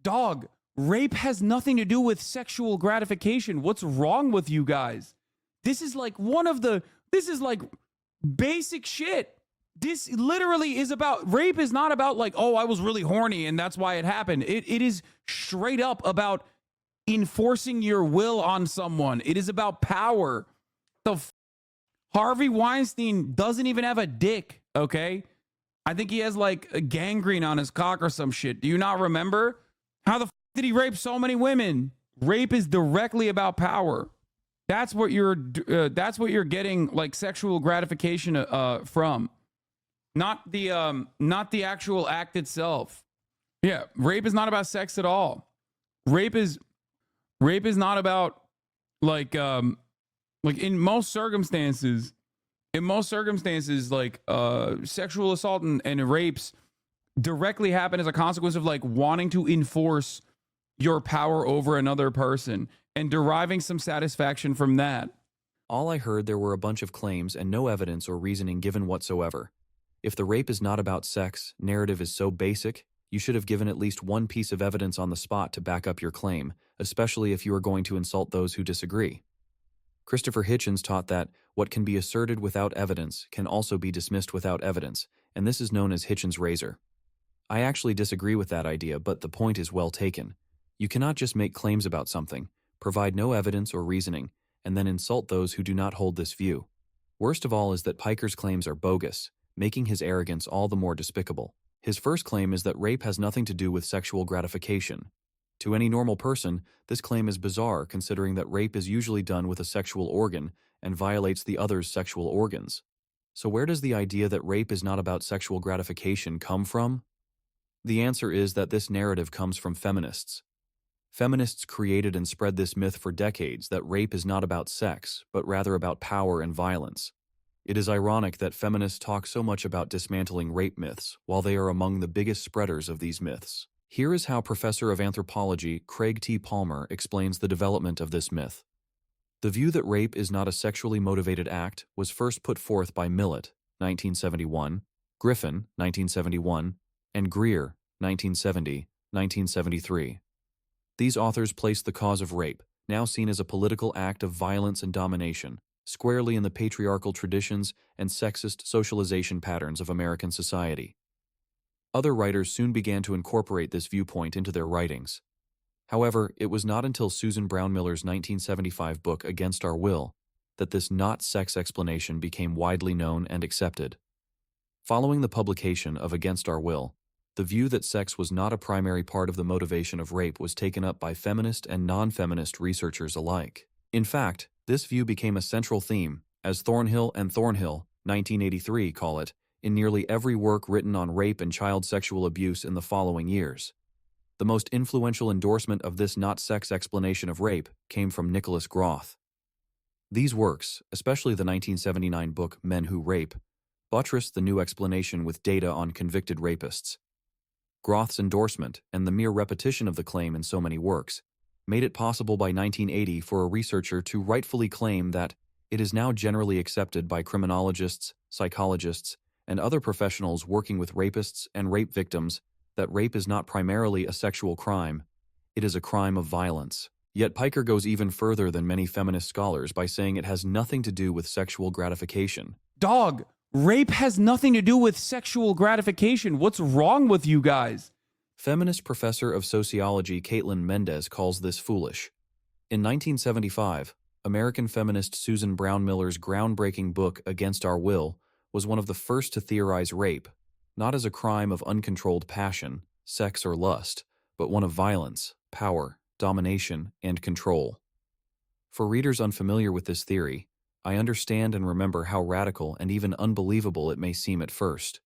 Dog, rape has nothing to do with sexual gratification. What's wrong with you guys? This is like this is like basic shit. This literally is about, rape is not about like, oh, I was really horny and that's why it happened. It is straight up about enforcing your will on someone. It is about power. Harvey Weinstein doesn't even have a dick, okay? I think he has like a gangrene on his cock or some shit. Do you not remember? How the did he rape so many women? Rape is directly about power. That's what you're getting like sexual gratification from. Not the actual act itself. Yeah, rape is not about sex at all. Rape is not about like in most circumstances, like sexual assault and rapes directly happen as a consequence of like wanting to enforce your power over another person and deriving some satisfaction from that. All I heard, there were a bunch of claims and no evidence or reasoning given whatsoever. If the rape is not about sex, narrative is so basic, you should have given at least one piece of evidence on the spot to back up your claim, especially if you are going to insult those who disagree. Christopher Hitchens taught that what can be asserted without evidence can also be dismissed without evidence, and this is known as Hitchens' razor. I actually disagree with that idea, but the point is well taken. You cannot just make claims about something, provide no evidence or reasoning, and then insult those who do not hold this view. Worst of all is that Piker's claims are bogus, making his arrogance all the more despicable. His first claim is that rape has nothing to do with sexual gratification. To any normal person, this claim is bizarre considering that rape is usually done with a sexual organ and violates the other's sexual organs. So where does the idea that rape is not about sexual gratification come from? The answer is that this narrative comes from feminists. Feminists created and spread this myth for decades that rape is not about sex, but rather about power and violence. It is ironic that feminists talk so much about dismantling rape myths, while they are among the biggest spreaders of these myths. Here is how Professor of Anthropology Craig T. Palmer explains the development of this myth. The view that rape is not a sexually motivated act was first put forth by Millett, 1971, Griffin, 1971, and Greer, 1970, 1973. These authors placed the cause of rape, now seen as a political act of violence and domination, squarely in the patriarchal traditions and sexist socialization patterns of American society. Other writers soon began to incorporate this viewpoint into their writings. However, it was not until Susan Brown Miller's 1975 book Against Our Will that this not-sex explanation became widely known and accepted. Following the publication of Against Our Will, the view that sex was not a primary part of the motivation of rape was taken up by feminist and non-feminist researchers alike. In fact, this view became a central theme, as Thornhill and Thornhill, 1983, call it, in nearly every work written on rape and child sexual abuse in the following years. The most influential endorsement of this not-sex explanation of rape came from Nicholas Groth. These works, especially the 1979 book Men Who Rape, buttressed the new explanation with data on convicted rapists. Groth's endorsement, and the mere repetition of the claim in so many works, made it possible by 1980 for a researcher to rightfully claim that it is now generally accepted by criminologists, psychologists, and other professionals working with rapists and rape victims that rape is not primarily a sexual crime, it is a crime of violence. Yet Piker goes even further than many feminist scholars by saying it has nothing to do with sexual gratification. Dog, rape has nothing to do with sexual gratification. What's wrong with you guys? Feminist professor of sociology Caitlin Mendez calls this foolish. In 1975, American feminist Susan Brown Miller's groundbreaking book Against Our Will was one of the first to theorize rape, not as a crime of uncontrolled passion, sex, or lust, but one of violence, power, domination, and control. For readers unfamiliar with this theory, I understand and remember how radical and even unbelievable it may seem at first.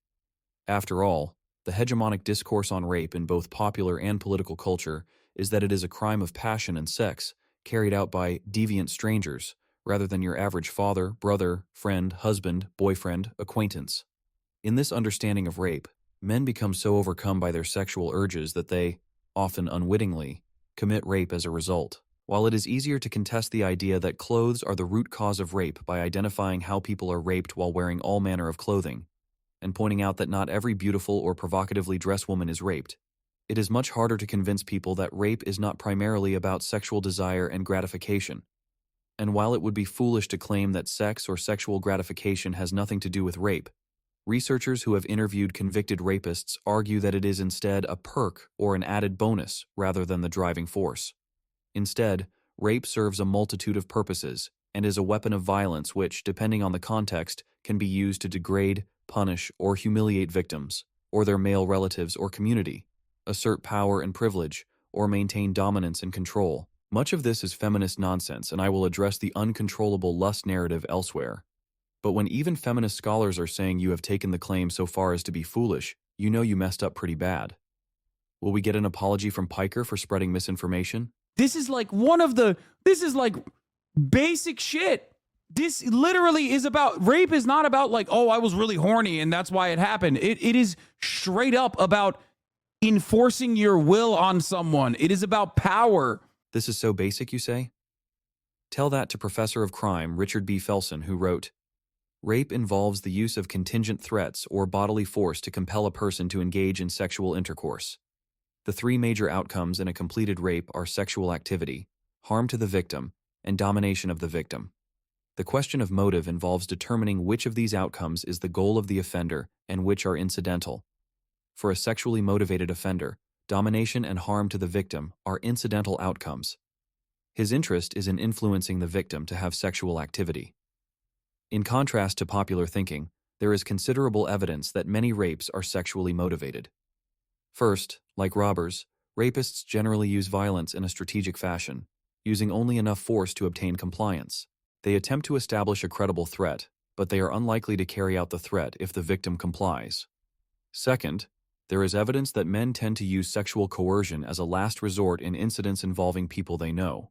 After all, the hegemonic discourse on rape in both popular and political culture is that it is a crime of passion and sex carried out by deviant strangers, rather than your average father, brother, friend, husband, boyfriend, acquaintance. In this understanding of rape, men become so overcome by their sexual urges that they, often unwittingly, commit rape as a result. While it is easier to contest the idea that clothes are the root cause of rape by identifying how people are raped while wearing all manner of clothing, and pointing out that not every beautiful or provocatively dressed woman is raped, It is much harder to convince people that rape is not primarily about sexual desire and gratification. And while it would be foolish to claim that sex or sexual gratification has nothing to do with rape, researchers who have interviewed convicted rapists argue that it is instead a perk or an added bonus rather than the driving force. Instead, rape serves a multitude of purposes and is a weapon of violence which, depending on the context, can be used to degrade, punish, or humiliate victims, or their male relatives or community, assert power and privilege, or maintain dominance and control. Much of this is feminist nonsense, and I will address the uncontrollable lust narrative elsewhere. But when even feminist scholars are saying you have taken the claim so far as to be foolish, you know you messed up pretty bad. Will we get an apology from Piker for spreading misinformation? This is like basic shit. This literally is about, rape is not about like, oh, I was really horny and that's why it happened. It is straight up about enforcing your will on someone. It is about power. This is so basic, you say? Tell that to Professor of Crime Richard B. Felsen, who wrote, "Rape involves the use of contingent threats or bodily force to compel a person to engage in sexual intercourse. The three major outcomes in a completed rape are sexual activity, harm to the victim, and domination of the victim. The question of motive involves determining which of these outcomes is the goal of the offender and which are incidental. For a sexually motivated offender, domination and harm to the victim are incidental outcomes. His interest is in influencing the victim to have sexual activity." In contrast to popular thinking, there is considerable evidence that many rapes are sexually motivated. First, like robbers, rapists generally use violence in a strategic fashion, using only enough force to obtain compliance. They attempt to establish a credible threat, but they are unlikely to carry out the threat if the victim complies. Second, there is evidence that men tend to use sexual coercion as a last resort in incidents involving people they know.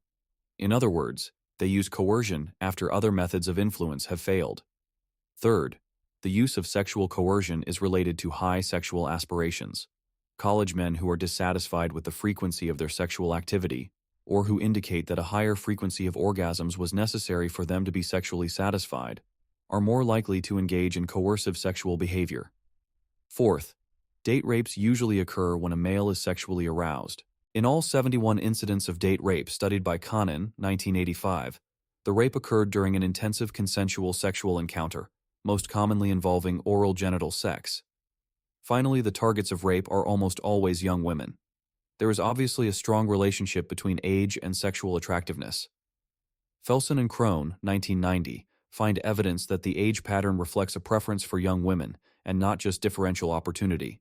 In other words, they use coercion after other methods of influence have failed. Third, the use of sexual coercion is related to high sexual aspirations. College men who are dissatisfied with the frequency of their sexual activity, or who indicate that a higher frequency of orgasms was necessary for them to be sexually satisfied, are more likely to engage in coercive sexual behavior. Fourth, date rapes usually occur when a male is sexually aroused. In all 71 incidents of date rape studied by Conan, 1985, the rape occurred during an intensive consensual sexual encounter, most commonly involving oral genital sex. Finally, the targets of rape are almost always young women. There is obviously a strong relationship between age and sexual attractiveness. Felsen and Crone, 1990, find evidence that the age pattern reflects a preference for young women and not just differential opportunity.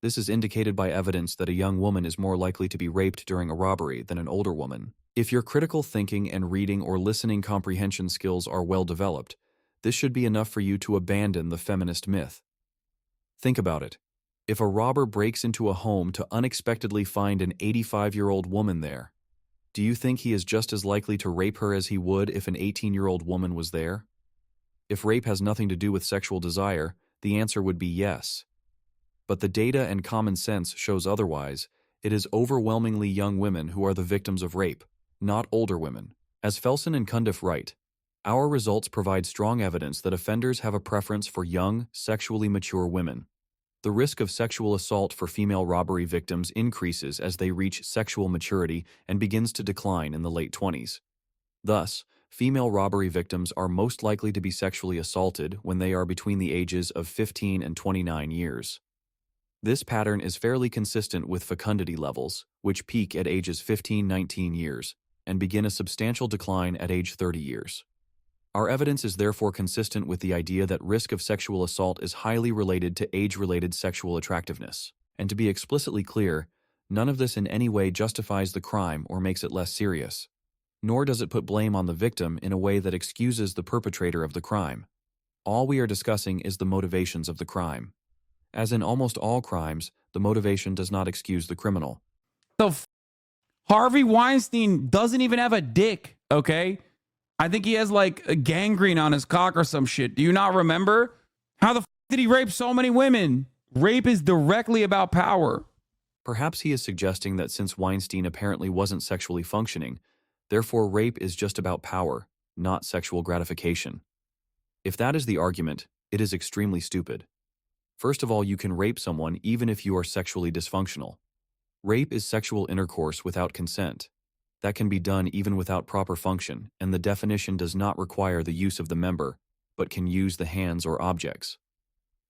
This is indicated by evidence that a young woman is more likely to be raped during a robbery than an older woman. If your critical thinking and reading or listening comprehension skills are well developed, this should be enough for you to abandon the feminist myth. Think about it. If a robber breaks into a home to unexpectedly find an 85-year-old woman there, do you think he is just as likely to rape her as he would if an 18-year-old woman was there? If rape has nothing to do with sexual desire, the answer would be yes. But the data and common sense shows otherwise. It is overwhelmingly young women who are the victims of rape, not older women. As Felsen and Cundiff write, our results provide strong evidence that offenders have a preference for young, sexually mature women. The risk of sexual assault for female robbery victims increases as they reach sexual maturity and begins to decline in the late 20s. Thus, female robbery victims are most likely to be sexually assaulted when they are between the ages of 15 and 29 years. This pattern is fairly consistent with fecundity levels, which peak at ages 15-19 years and begin a substantial decline at age 30 years. Our evidence is therefore consistent with the idea that risk of sexual assault is highly related to age-related sexual attractiveness. And to be explicitly clear, none of this in any way justifies the crime or makes it less serious. Nor does it put blame on the victim in a way that excuses the perpetrator of the crime. All we are discussing is the motivations of the crime. As in almost all crimes, the motivation does not excuse the criminal. Harvey Weinstein doesn't even have a dick, okay? I think he has like a gangrene on his cock or some shit. Do you not remember? How the did he rape so many women? Rape is directly about power. Perhaps he is suggesting that since Weinstein apparently wasn't sexually functioning, therefore rape is just about power, not sexual gratification. If that is the argument, it is extremely stupid. First of all, you can rape someone even if you are sexually dysfunctional. Rape is sexual intercourse without consent. That can be done even without proper function, and the definition does not require the use of the member, but can use the hands or objects.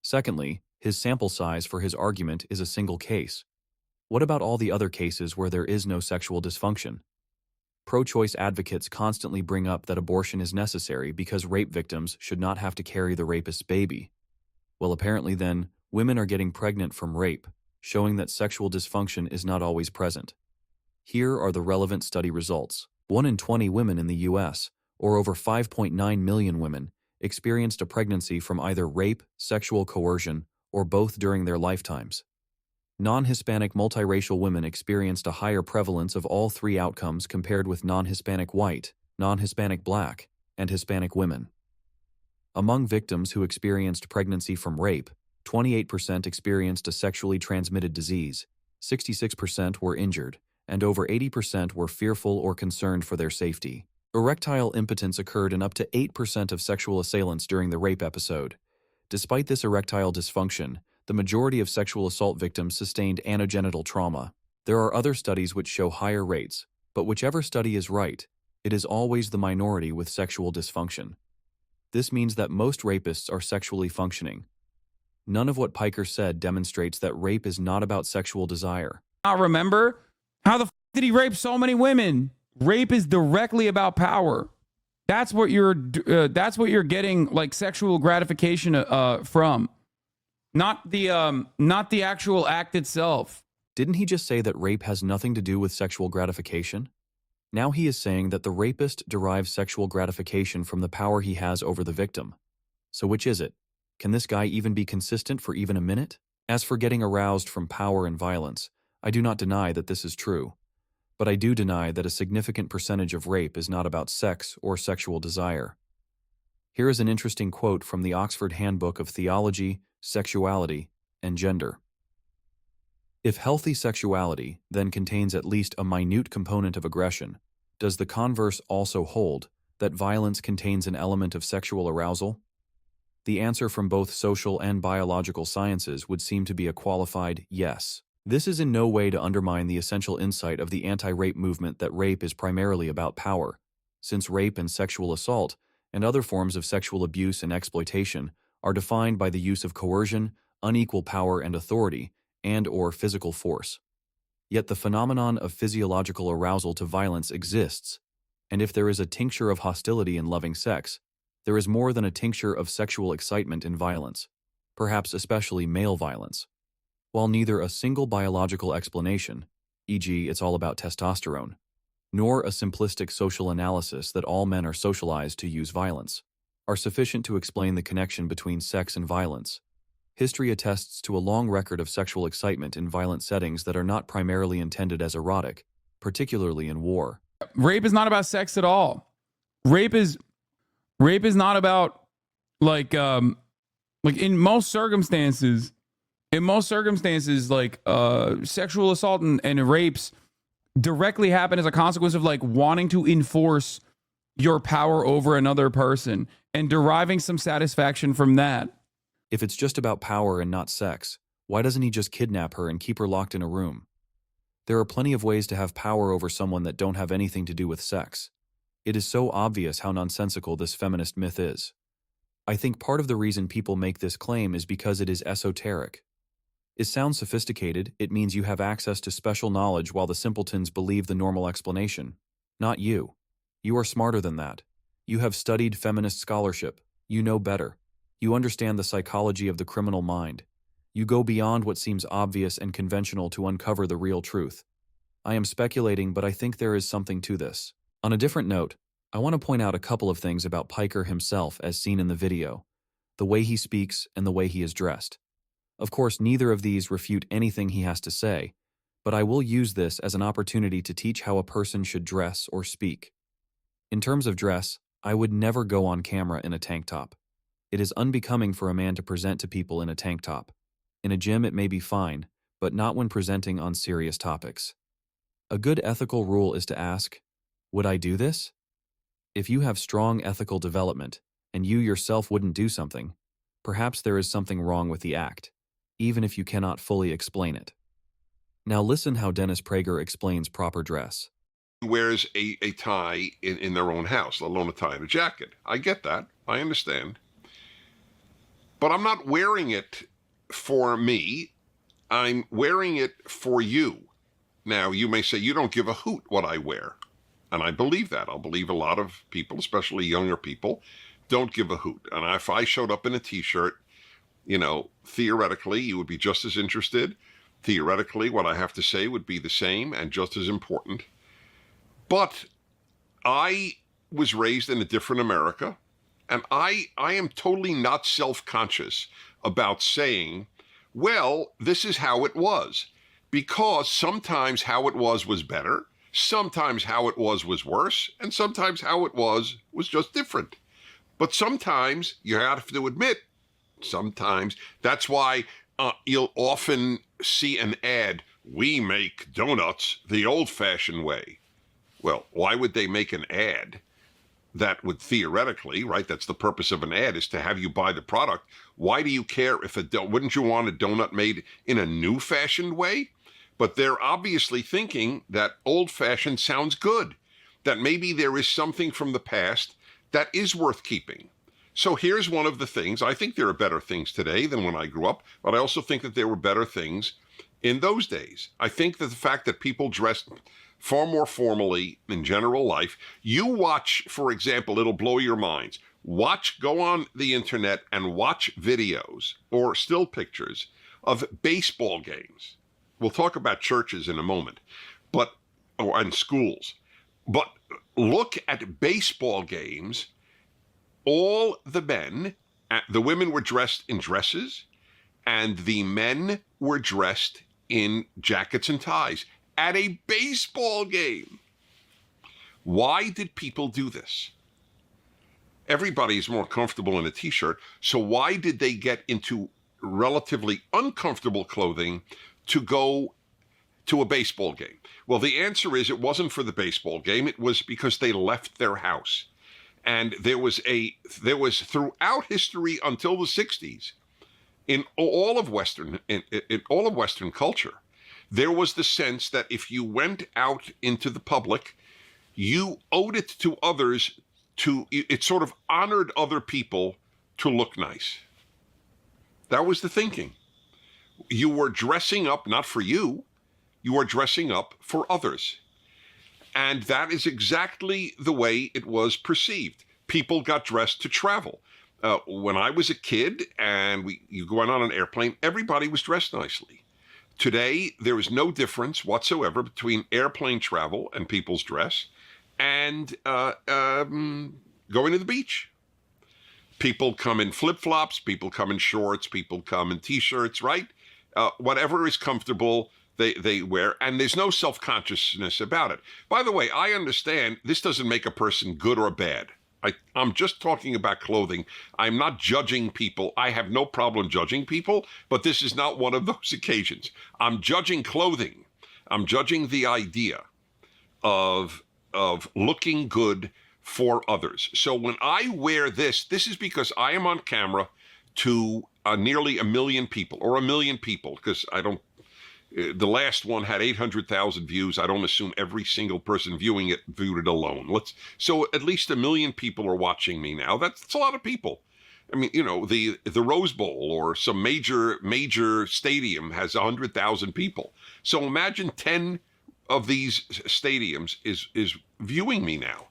Secondly, his sample size for his argument is a single case. What about all the other cases where there is no sexual dysfunction? Pro-choice advocates constantly bring up that abortion is necessary because rape victims should not have to carry the rapist's baby. Well, apparently then, women are getting pregnant from rape, showing that sexual dysfunction is not always present. Here are the relevant study results. 1 in 20 women in the U.S., or over 5.9 million women, experienced a pregnancy from either rape, sexual coercion, or both during their lifetimes. Non-Hispanic multiracial women experienced a higher prevalence of all three outcomes compared with non-Hispanic white, non-Hispanic black, and Hispanic women. Among victims who experienced pregnancy from rape, 28% experienced a sexually transmitted disease, 66% were injured, and over 80% were fearful or concerned for their safety. Erectile impotence occurred in up to 8% of sexual assailants during the rape episode. Despite this erectile dysfunction, the majority of sexual assault victims sustained anogenital trauma. There are other studies which show higher rates, but whichever study is right, it is always the minority with sexual dysfunction. This means that most rapists are sexually functioning. None of what Piker said demonstrates that rape is not about sexual desire. I remember how the f did he rape so many women? Rape is directly about power. That's what you're getting like sexual gratification from, not the actual act itself. Didn't he just say that rape has nothing to do with sexual gratification? Now he is saying that the rapist derives sexual gratification from the power he has over the victim. So which is it? Can this guy even be consistent for even a minute? As for getting aroused from power and violence, I do not deny that this is true. But I do deny that a significant percentage of rape is not about sex or sexual desire. Here is an interesting quote from the Oxford Handbook of Theology, Sexuality, and Gender. If healthy sexuality then contains at least a minute component of aggression, does the converse also hold, that violence contains an element of sexual arousal? The answer from both social and biological sciences would seem to be a qualified yes. This is in no way to undermine the essential insight of the anti-rape movement that rape is primarily about power, since rape and sexual assault and other forms of sexual abuse and exploitation are defined by the use of coercion, unequal power and authority, and/or physical force. Yet the phenomenon of physiological arousal to violence exists, and if there is a tincture of hostility in loving sex, there is more than a tincture of sexual excitement in violence, perhaps especially male violence. While neither a single biological explanation, e.g. it's all about testosterone, nor a simplistic social analysis that all men are socialized to use violence, are sufficient to explain the connection between sex and violence, history attests to a long record of sexual excitement in violent settings that are not primarily intended as erotic, particularly in war. Rape is not about sex at all. Rape is not about like in most circumstances, like sexual assault and rapes directly happen as a consequence of like wanting to enforce your power over another person and deriving some satisfaction from that. If it's just about power and not sex, why doesn't he just kidnap her and keep her locked in a room? There are plenty of ways to have power over someone that don't have anything to do with sex. It is so obvious how nonsensical this feminist myth is. I think part of the reason people make this claim is because it is esoteric. It sounds sophisticated, it means you have access to special knowledge while the simpletons believe the normal explanation. Not you. You are smarter than that. You have studied feminist scholarship. You know better. You understand the psychology of the criminal mind. You go beyond what seems obvious and conventional to uncover the real truth. I am speculating, but I think there is something to this. On a different note, I want to point out a couple of things about Piker himself as seen in the video, the way he speaks and the way he is dressed. Of course, neither of these refute anything he has to say, but I will use this as an opportunity to teach how a person should dress or speak. In terms of dress, I would never go on camera in a tank top. It is unbecoming for a man to present to people in a tank top. In a gym it may be fine, but not when presenting on serious topics. A good ethical rule is to ask, would I do this? If you have strong ethical development, and you yourself wouldn't do something, perhaps there is something wrong with the act, even if you cannot fully explain it. Now listen how Dennis Prager explains proper dress. Wears a tie in their own house, let alone a tie and a jacket. I get that. I understand. But I'm not wearing it for me. I'm wearing it for you. Now, you may say you don't give a hoot what I wear. And I believe that. I'll believe a lot of people, especially younger people, don't give a hoot. And if I showed up in a t-shirt, theoretically, you would be just as interested. Theoretically, what I have to say would be the same and just as important. But I was raised in a different America, and I am totally not self-conscious about saying, well, this is how it was, because sometimes how it was better, sometimes how it was worse, and sometimes how it was just different. But sometimes you have to admit, sometimes that's why you'll often see an ad, "We make donuts the old-fashioned way." Well, why would they make an ad that would theoretically, right? That's the purpose of an ad, is to have you buy the product. Why do you care if wouldn't you want a donut made in a new fashioned way? But they're obviously thinking that old fashioned sounds good, that maybe there is something from the past that is worth keeping. So here's one of the things. I think there are better things today than when I grew up, but I also think that there were better things in those days. I think that the fact that people dressed far more formally in general life. You watch, for example, it'll blow your minds. Go on the internet and watch videos or still pictures of baseball games. We'll talk about churches in a moment, and schools. But look at baseball games. All the women were dressed in dresses, and the men were dressed in jackets and ties at a baseball game. Why did people do this? Everybody's more comfortable in a t-shirt, so why did they get into relatively uncomfortable clothing to go to a baseball game? Well, the answer is it wasn't for the baseball game. It was because they left their house. And there was throughout history until the 60s, in all of Western culture, there was the sense that if you went out into the public, you owed it to others it sort of honored other people to look nice. That was the thinking. You were dressing up, not for you, you were dressing up for others. And that is exactly the way it was perceived. People got dressed to travel. When I was a kid and you went on an airplane, everybody was dressed nicely. Today, there is no difference whatsoever between airplane travel and people's dress and going to the beach. People come in flip-flops, people come in shorts, people come in t-shirts, right? Whatever is comfortable, they wear, and there's no self-consciousness about it. By the way, I understand this doesn't make a person good or bad. I'm just talking about clothing. I'm not judging people. I have no problem judging people, but this is not one of those occasions. I'm judging clothing. I'm judging the idea of looking good for others. So when I wear this is because I am on camera to nearly 1 million people, or 1 million people, because the last one had 800,000 views. I don't assume every single person viewing it viewed it alone. So at least 1 million people are watching me now. That's a lot of people. I mean, the Rose Bowl or some major stadium has 100,000 people. So imagine 10 of these stadiums is viewing me now.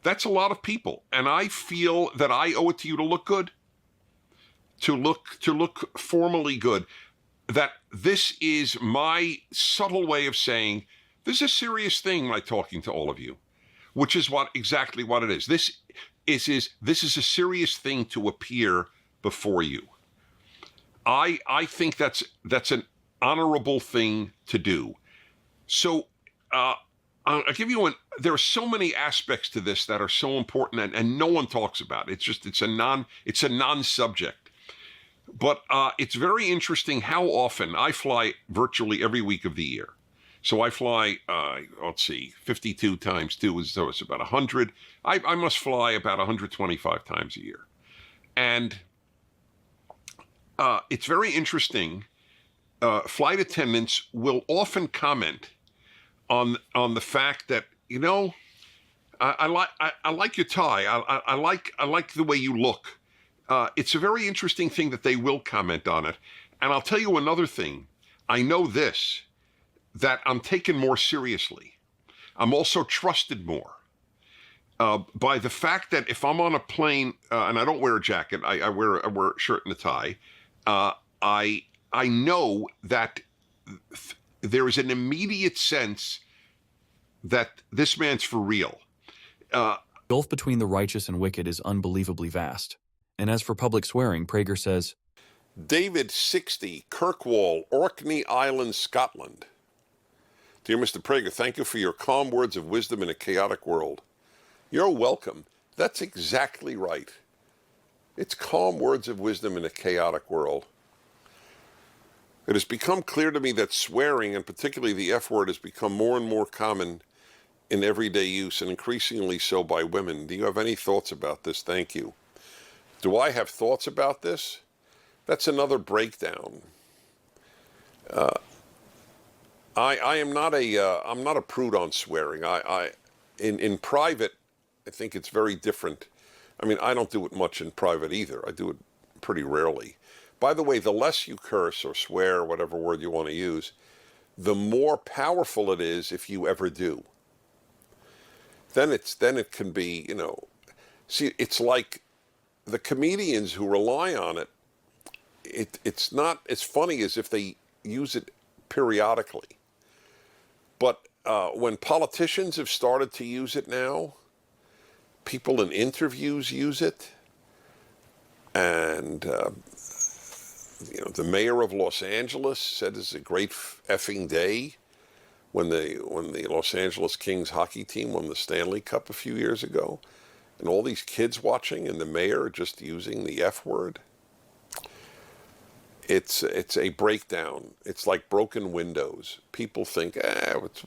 That's a lot of people, and I feel that I owe it to you to look good, to look formally good. That this is my subtle way of saying this is a serious thing by talking to all of you, which is exactly what it is. This is a serious thing to appear before you. I think that's an honorable thing to do. So I'll give you there are so many aspects to this that are so important and no one talks about it. It's a non-subject. But it's very interesting how often I fly virtually every week of the year. So I fly, 52 times 2 so it's about 100. I must fly about 125 times a year. And it's very interesting flight attendants will often comment on the fact that, you know, I like your tie. I like the way you look. It's a very interesting thing that they will comment on it. And I'll tell you another thing. I know this, that I'm taken more seriously. I'm also trusted more by the fact that if I'm on a plane and I don't wear a jacket, I wear a shirt and a tie. I know that there is an immediate sense that this man's for real. Gulf between the righteous and wicked is unbelievably vast. And as for public swearing, Prager says, David 60, Kirkwall, Orkney Island, Scotland. Dear Mr. Prager, thank you for your calm words of wisdom in a chaotic world. You're welcome. That's exactly right. It's calm words of wisdom in a chaotic world. It has become clear to me that swearing, and particularly the F word, has become more and more common in everyday use, and increasingly so by women. Do you have any thoughts about this? Thank you. Do I have thoughts about this? That's another breakdown. I'm not a prude on swearing. In private, I think it's very different. I mean, I don't do it much in private either. I do it pretty rarely. By the way, the less you curse or swear, whatever word you want to use, the more powerful it is if you ever do. Then it can be, you know, see, it's like the comedians who rely on it. It's not as funny as if they use it periodically. But when politicians have started to use it now, people in interviews use it, and you know, the mayor of Los Angeles said it's a great effing day when the Los Angeles Kings hockey team won the Stanley Cup a few years ago, and all these kids watching, and the mayor just using the F word. It's a breakdown. It's like broken windows. People think, it's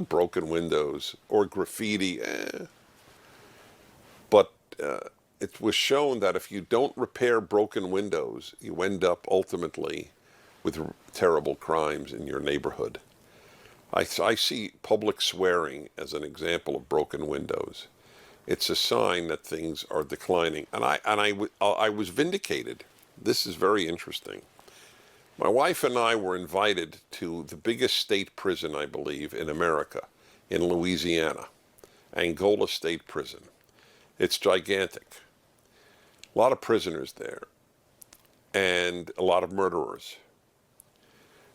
broken windows or graffiti, But it was shown that if you don't repair broken windows, you end up ultimately with terrible crimes in your neighborhood. I see public swearing as an example of broken windows. It's a sign that things are declining, and I was vindicated. This is very interesting. My wife and I were invited to the biggest state prison, I believe, in America, in Louisiana, Angola State Prison. It's gigantic. A lot of prisoners there, and a lot of murderers.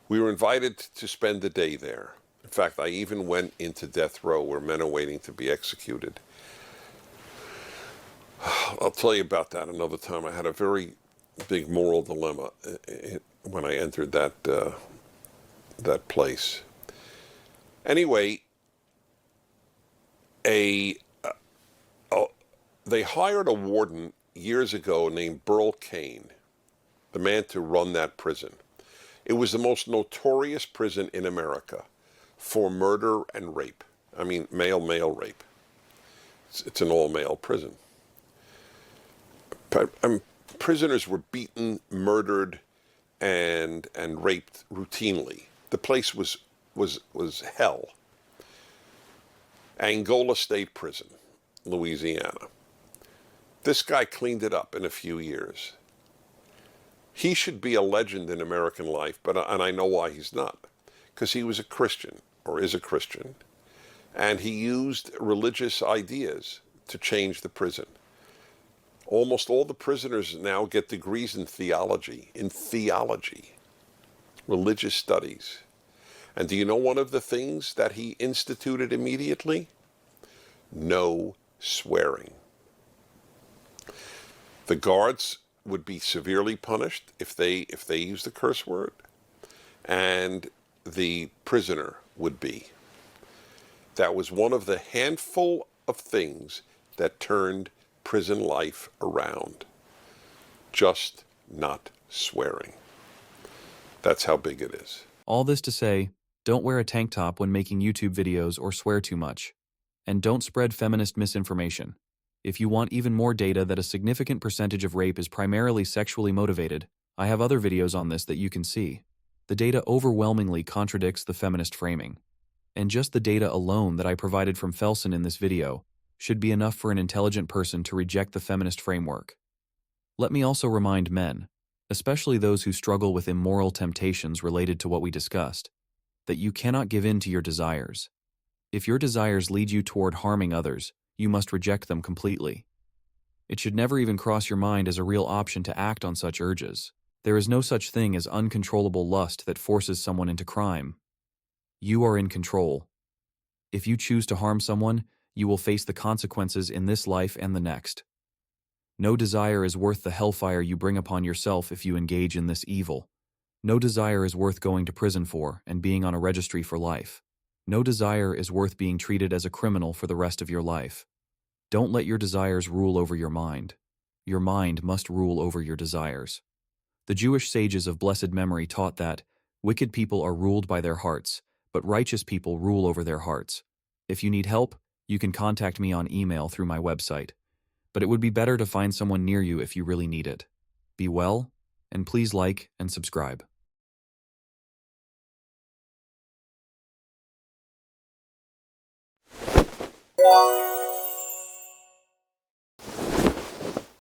We were invited to spend the day there. In fact, I even went into death row where men are waiting to be executed. I'll tell you about that another time. I had a very big moral dilemma when I entered that place. Anyway, they hired a warden years ago named Burl Cain, the man to run that prison. It was the most notorious prison in America for murder and rape. I mean, male rape. It's an all-male prison. Prisoners were beaten, murdered, and raped routinely. The place was hell. Angola State Prison, Louisiana. This guy cleaned it up in a few years. He should be a legend in American life, and I know why he's not. Because he was a Christian, or is a Christian, and he used religious ideas to change the prison. Almost all the prisoners now get degrees in theology, religious studies. And do you know one of the things that he instituted immediately? No swearing. The guards would be severely punished if they used the curse word, and the prisoner would be. That was one of the handful of things that turned prison life around. Just not swearing. That's how big it is. all this to say, don't wear a tank top when making YouTube videos or swear too much. And don't spread feminist misinformation. If you want even more data that a significant percentage of rape is primarily sexually motivated, I have other videos on this that you can see. The data overwhelmingly contradicts the feminist framing. And just the data alone that I provided from Felsen in this video should be enough for an intelligent person to reject the feminist framework. Let me also remind men, especially those who struggle with immoral temptations related to what we discussed, that you cannot give in to your desires. If your desires lead you toward harming others, you must reject them completely. It should never even cross your mind as a real option to act on such urges. There is no such thing as uncontrollable lust that forces someone into crime. You are in control. If you choose to harm someone, you will face the consequences in this life and the next. No desire is worth the hellfire you bring upon yourself if you engage in this evil. No desire is worth going to prison for and being on a registry for life. No desire is worth being treated as a criminal for the rest of your life. Don't let your desires rule over your mind. Your mind must rule over your desires. The Jewish sages of blessed memory taught that wicked people are ruled by their hearts, but righteous people rule over their hearts. If you need help, you can contact me on email through my website. But it would be better to find someone near you if you really need it. Be well, and please like and subscribe.